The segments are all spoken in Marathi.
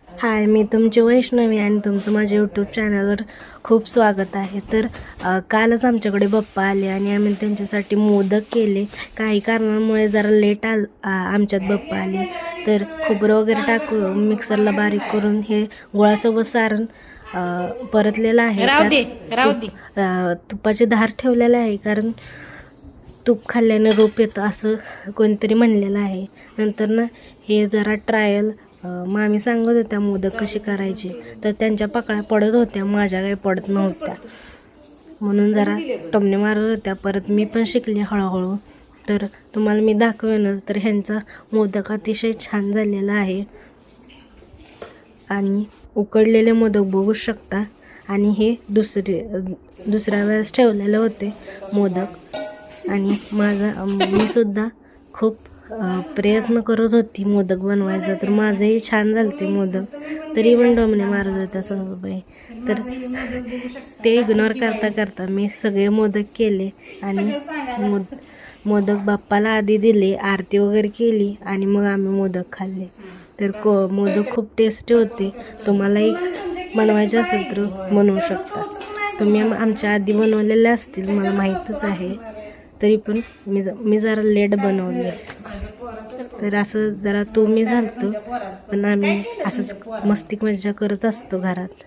हाय, मी तुमची वैष्णवी आणि तुमचं माझ्या यूट्यूब चॅनलवर खूप स्वागत आहे. तर कालच आमच्याकडे बाप्पा आले आणि आम्ही त्यांच्यासाठी मोदक केले. काही कारणामुळे जरा लेट आमच्यात बाप्पा आले. तर खोबरं वगैरे टाकून मिक्सरला बारीक करून हे गुळासोबत सारण परतलेलं आहे. तुपाची धार ठेवलेला आहे, कारण तूप खाल्ल्याने रोप येतं असं कोणीतरी म्हणलेलं आहे. नंतर ना हे जरा ट्रायल मामी सांगत होत्या मोदक कशी करायची, तर त्यांच्या पकड्या पडत होत्या, माझ्या काही पडत नव्हत्या, म्हणून जरा टोमणे मारत होत्या. परत मी पण शिकले हळूहळू. तर तुम्हाला मी दाखवेनच. तर ह्यांचा मोदक अतिशय छान झालेला आहे आणि उकडलेले मोदक बघू शकता. आणि हे दुसऱ्या वेळेस ठेवलेले होते मोदक. आणि मी सुद्धा खूप प्रयत्न करत होती मोदक बनवायचा, तर माझंही छान झालं ते मोदक. तरी पण डोमणे मारत होत्या सासूबाई. तर ते इग्नोर करता करता मी सगळे मोदक केले आणि मोदक बाप्पाला आधी दिले, आरती वगैरे केली आणि मग आम्ही मोदक खाल्ले. तर मोदक खूप टेस्टी होते. तुम्हालाही बनवायचे असेल तर बनवू शकता. तुम्ही आमच्या आधी बनवलेले असतील, मला माहीतच आहे. तरी पण मी जरा लेट बनवले, तर असं जरा मी झालतो. पण आम्ही असंच मस्ती मज्जा करत असतो घरात.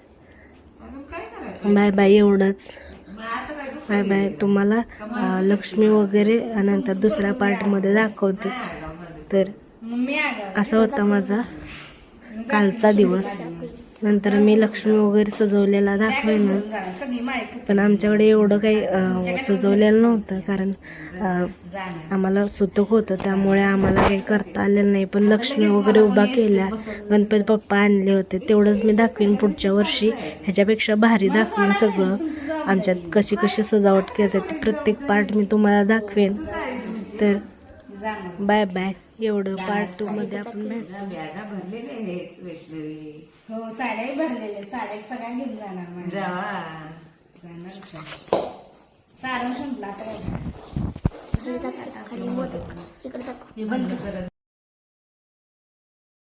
बाय बाय, एवढंच. Bye bye. तुम्हाला लक्ष्मी वगैरे नंतर दुसऱ्या पार्टमध्ये दाखवते. तर असा होता माझा कालचा दिवस. नंतर मी लक्ष्मी वगैरे सजवलेला दाखवेनच. पण आमच्याकडे एवढं काही सजवलेलं नव्हतं, कारण आम्हाला सुतक होतं, त्यामुळे आम्हाला काही करता आलेलं नाही. पण लक्ष्मी वगैरे उभा केल्या, गणपती बाप्पा आणले होते, तेवढंच मी दाखवीन. पुढच्या वर्षी ह्याच्यापेक्षा भारी दाखवीन सगळं. आमच्यात कशी कशी सजावट केली ते प्रत्येक पार्ट मी तुम्हाला दाखवेन. तर बाय बाय. एवढं पार्ट 2 मध्ये आपण हो, साड्याही भरलेले, साड्या सगळ्या घेऊन जाणार. सारण संपला आता.